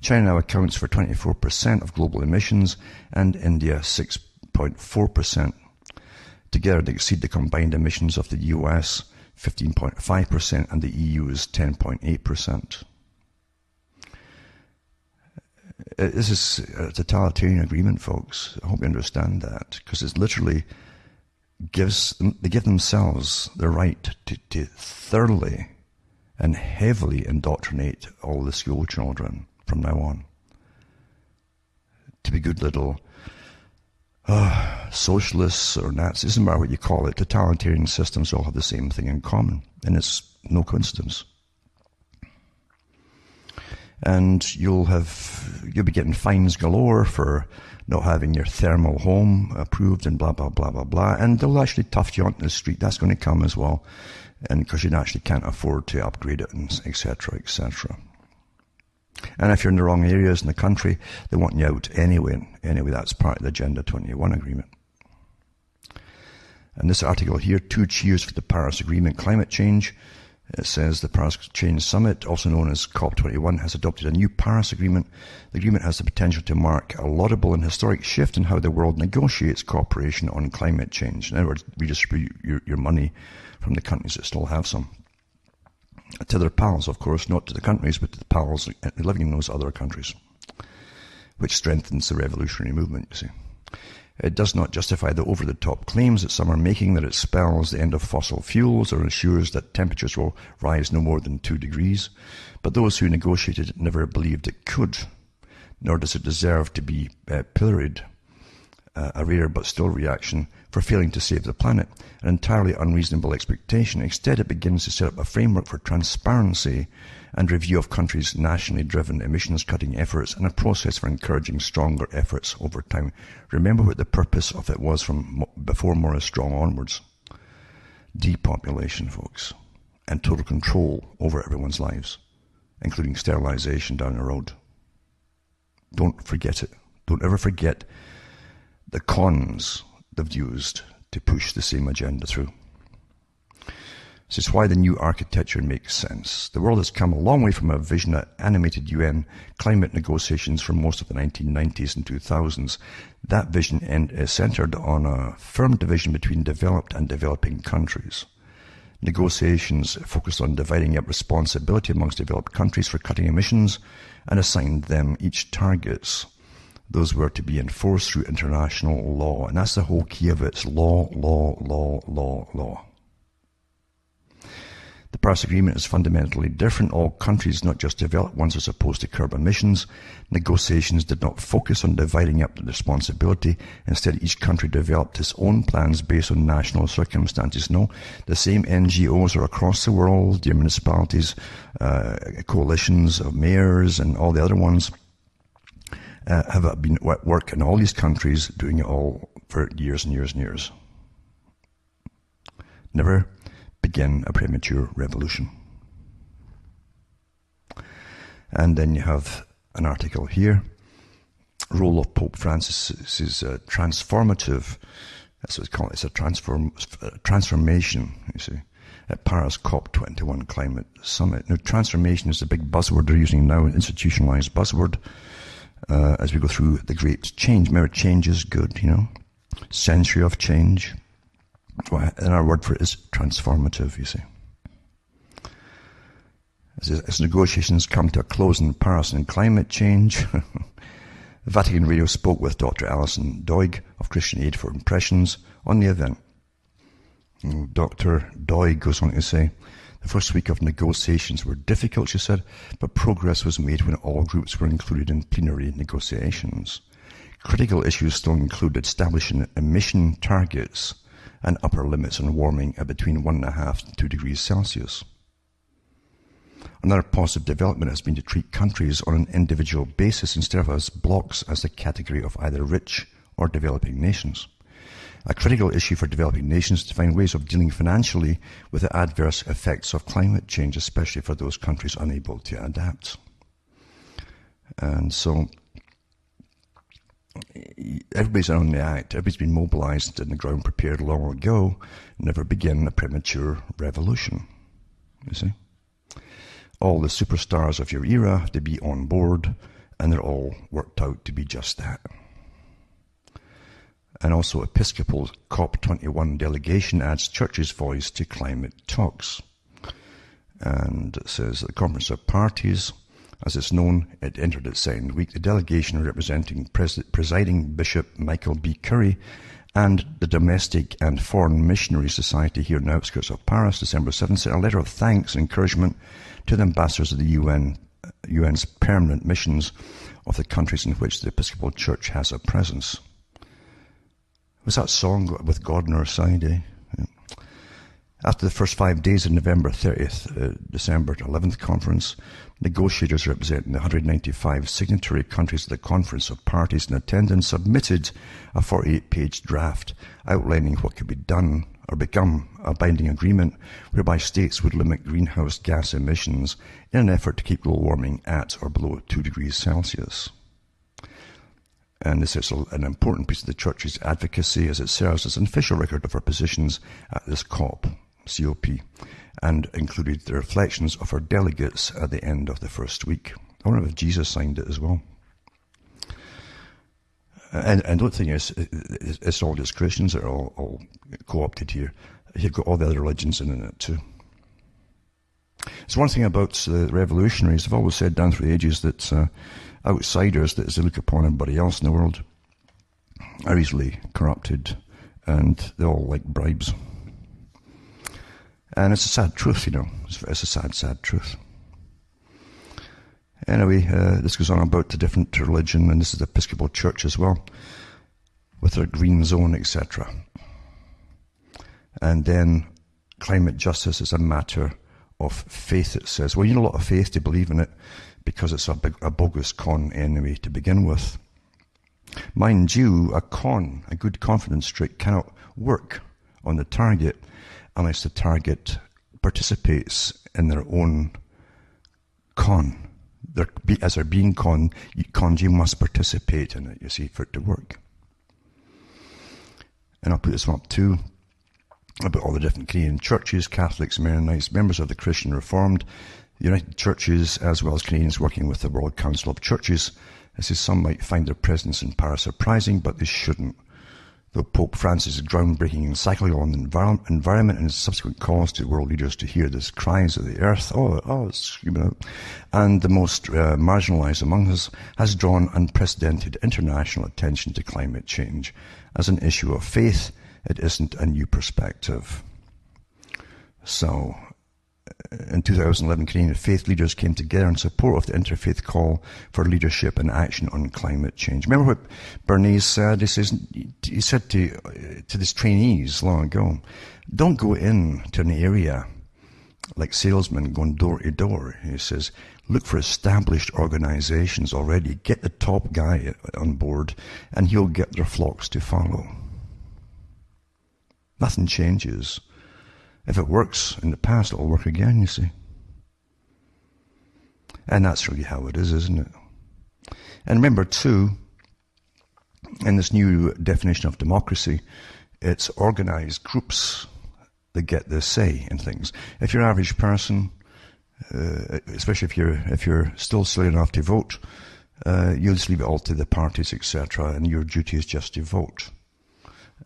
China now accounts for 24% of global emissions and India 6.4%. Together they exceed the combined emissions of the US 15.5% and the EU is 10.8%. This is a totalitarian agreement, folks. I hope you understand that, because it literally they give themselves the right to thoroughly and heavily indoctrinate all the school children from now on to be good little socialists or Nazis, doesn't matter what you call it, totalitarian systems all have the same thing in common, and it's no coincidence. And you'll be getting fines galore for not having your thermal home approved and blah, blah, blah, blah, blah, and they'll actually tough you onto the street. That's going to come as well, and because you actually can't afford to upgrade it, and etc., etc. And if you're in the wrong areas in the country, they want you out anyway. Anyway, that's part of the Agenda 21 agreement. And this article here, 2 cheers for the Paris Agreement climate change. It says the Paris Change Summit, also known as COP21, has adopted a new Paris Agreement. The agreement has the potential to mark a laudable and historic shift in how the world negotiates cooperation on climate change. In other words, redistribute your money from the countries that still have some to their pals, of course, not to the countries, but to the pals living in those other countries, which strengthens the revolutionary movement, you see. It does not justify the over-the-top claims that some are making that it spells the end of fossil fuels or ensures that temperatures will rise no more than 2 degrees, but those who negotiated it never believed it could, nor does it deserve to be pilloried, a rare but still reaction for failing to save the planet, an entirely unreasonable expectation. Instead, it begins to set up a framework for transparency and review of countries' nationally driven emissions-cutting efforts and a process for encouraging stronger efforts over time. Remember what the purpose of it was from before Maurice Strong onwards. Depopulation, folks, and total control over everyone's lives, including sterilization down the road. Don't forget it. Don't ever forget the cons they've used to push the same agenda through. This is why the new architecture makes sense. The world has come a long way from a vision that animated UN climate negotiations for most of the 1990s and 2000s. That vision is centered on a firm division between developed and developing countries. Negotiations focused on dividing up responsibility amongst developed countries for cutting emissions and assigned them each targets. Those were to be enforced through international law. And that's the whole key of it. It's law, law, law, law, law. The Paris Agreement is fundamentally different. All countries, not just developed ones, are supposed to curb emissions. Negotiations did not focus on dividing up the responsibility. Instead, each country developed its own plans based on national circumstances. No, the same NGOs are across the world, the municipalities, coalitions of mayors and all the other ones have been at work in all these countries doing it all for years and years and years. Never begin a premature revolution. And then you have an article here, role of Pope Francis's transformative, that's what it's called, it's a transformation, you see, at Paris COP21 Climate Summit. Now, transformation is the big buzzword they're using now, an institutionalized buzzword, as we go through the great change. Remember, change is good, Century of change. And our word for it is transformative, you see. As negotiations come to a close in Paris on climate change, Vatican Radio spoke with Dr. Alison Doig of Christian Aid for Impressions on the event. Dr. Doig goes on to say, the first week of negotiations were difficult, she said, but progress was made when all groups were included in plenary negotiations. Critical issues still include establishing emission targets and upper limits on warming at between 1.5 and 2 degrees Celsius. Another positive development has been to treat countries on an individual basis instead of as blocks as the category of either rich or developing nations. A critical issue for developing nations is to find ways of dealing financially with the adverse effects of climate change, especially for those countries unable to adapt. And so everybody's on the act, everybody's been mobilized in the ground prepared long ago. Never begin a premature revolution, you see. All the superstars of your era have to be on board, and they're all worked out to be just that. And also, Episcopal COP21 delegation adds church's voice to climate talks. And it says the Conference of Parties, as it's known, it entered its second week. The delegation representing presiding Bishop Michael B. Curry and the Domestic and Foreign Missionary Society here in the outskirts of Paris, December 7th, sent a letter of thanks and encouragement to the ambassadors of the UN's permanent missions of the countries in which the Episcopal Church has a presence. Was that song, With God on Our Side, eh? Yeah. After the first 5 days of November 30th, December 11th conference, negotiators representing the 195 signatory countries of the Conference of Parties in attendance submitted a 48-page draft outlining what could be done or become a binding agreement whereby states would limit greenhouse gas emissions in an effort to keep global warming at or below 2 degrees Celsius. And this is an important piece of the Church's advocacy as it serves as an official record of our positions at this COP, and included the reflections of our delegates at the end of the first week. I wonder if Jesus signed it as well. And don't think it's all just Christians that are all co-opted here. You've got all the other religions in it too. It's one thing about the revolutionaries. I've always said down through the ages that outsiders, that as they look upon everybody else in the world, are easily corrupted, and they all like bribes. And it's a sad truth, It's a sad, sad truth. Anyway, this goes on about the different religion, and this is the Episcopal Church as well, with their green zone, etc. And then climate justice is a matter of faith, it says. Well, you need a lot of faith to believe in it, because it's a bogus con anyway to begin with. Mind you, a good confidence trick cannot work on the target unless the target participates in their own con. As they're being conned, you must participate in it, you see, for it to work. And I'll put this one up too, about all the different Canadian churches, Catholics, Mennonites, members of the Christian Reformed, the United Churches, as well as Canadians working with the World Council of Churches. This is, some might find their presence in Paris surprising, but they shouldn't. Though Pope Francis' groundbreaking encyclical on the environment and his subsequent calls to world leaders to hear the cries of the earth, it's screaming out, and the most marginalized among us, has drawn unprecedented international attention to climate change. As an issue of faith, it isn't a new perspective. So, in 2011, Canadian faith leaders came together in support of the interfaith call for leadership and action on climate change. Remember what Bernays said? He said to his trainees long ago, don't go into an area like salesmen going door to door. He says, look for established organizations already. Get the top guy on board, and he'll get their flocks to follow. Nothing changes. If it works in the past, it'll work again, you see. And that's really how it is, isn't it? And remember, too, in this new definition of democracy, it's organized groups that get the say in things. If you're an average person, especially if you're still silly enough to vote, you'll just leave it all to the parties, etc., and your duty is just to vote.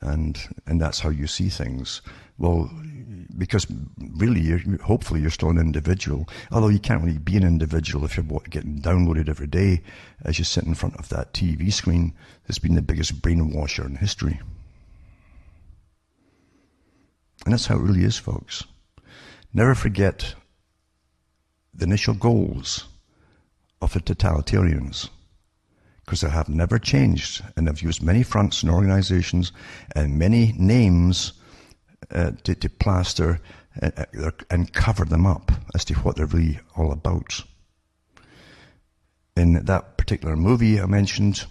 And that's how you see things. Well, because really, hopefully you're still an individual, although you can't really be an individual if you're getting downloaded every day as you sit in front of that TV screen that's been the biggest brainwasher in history. And that's how it really is, folks. Never forget the initial goals of the totalitarians, because they have never changed, and they've used many fronts and organizations and many names to plaster and cover them up as to what they're really all about. In that particular movie I mentioned,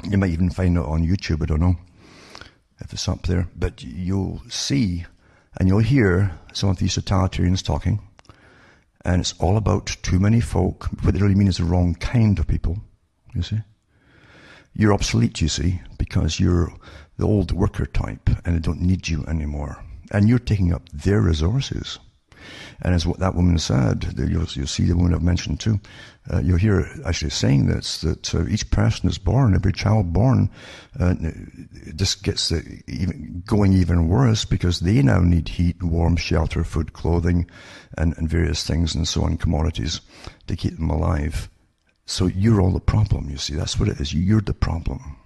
you might even find it on YouTube, I don't know if it's up there, but you'll see and you'll hear some of these totalitarians talking, and it's all about too many folk. What they really mean is the wrong kind of people, you see. You're obsolete, you see, because you're the old worker type and they don't need you anymore. And you're taking up their resources. And as what that woman said, you'll see the woman I've mentioned too, you'll hear actually saying this, that each person is born, every child born, just gets going even worse because they now need heat, warmth, shelter, food, clothing, and various things and so on, commodities, to keep them alive. So you're all the problem, you see. That's what it is. You're the problem.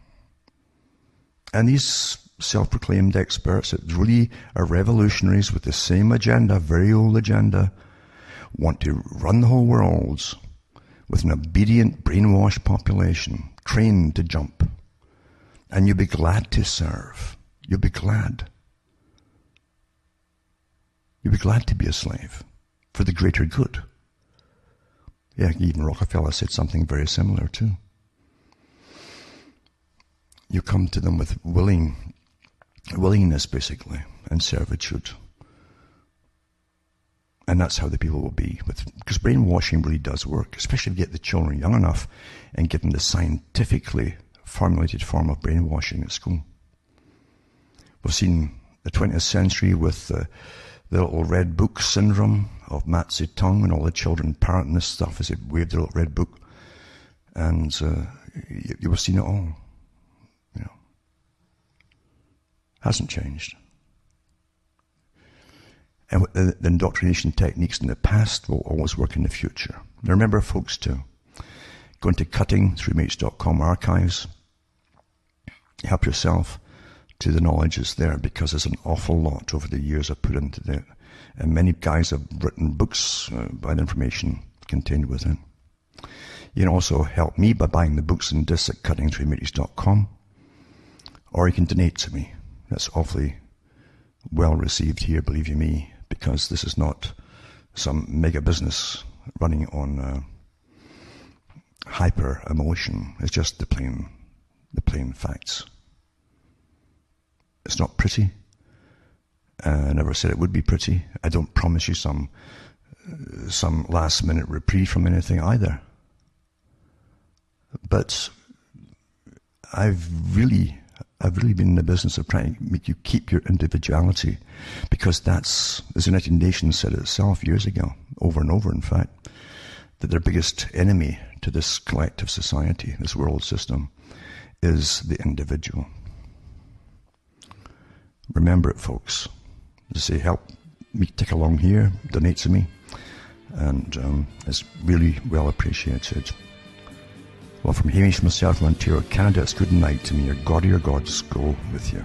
And these self-proclaimed experts that really are revolutionaries with the same agenda, very old agenda, want to run the whole world with an obedient, brainwashed population, trained to jump. And you'll be glad to serve. You'll be glad. You'll be glad to be a slave for the greater good. Yeah, even Rockefeller said something very similar too. You come to them with willingness, basically, and servitude. And that's how the people will be. Because brainwashing really does work, especially if you get the children young enough and give them the scientifically formulated form of brainwashing at school. We've seen the 20th century with the little red book syndrome of Mao Zedong and all the children parroting this stuff as they waved their little red book. And you have seen it all. You know, hasn't changed. And the indoctrination techniques in the past will always work in the future. Now remember, folks, too, go into cuttingthroughmates.com archives. Help yourself to the knowledge that's there, because there's an awful lot over the years I've put into it. And many guys have written books by the information contained within. You can also help me by buying the books and discs at cuttingthroughmates.com. Or you can donate to me. That's awfully well received here, believe you me, because this is not some mega business running on hyper emotion. It's just the plain facts. It's not pretty. I never said it would be pretty. I don't promise you some last minute reprieve from anything either. But I've really been in the business of trying to make you keep your individuality, because that's, as the United Nations said itself years ago, over and over in fact, that their biggest enemy to this collective society, this world system, is the individual. Remember it, folks. Just say, help me tick along here, donate to me, and it's really well appreciated. Well, from Hamish, myself, from Ontario, Canada, it's good night to me. Your God or your gods go with you.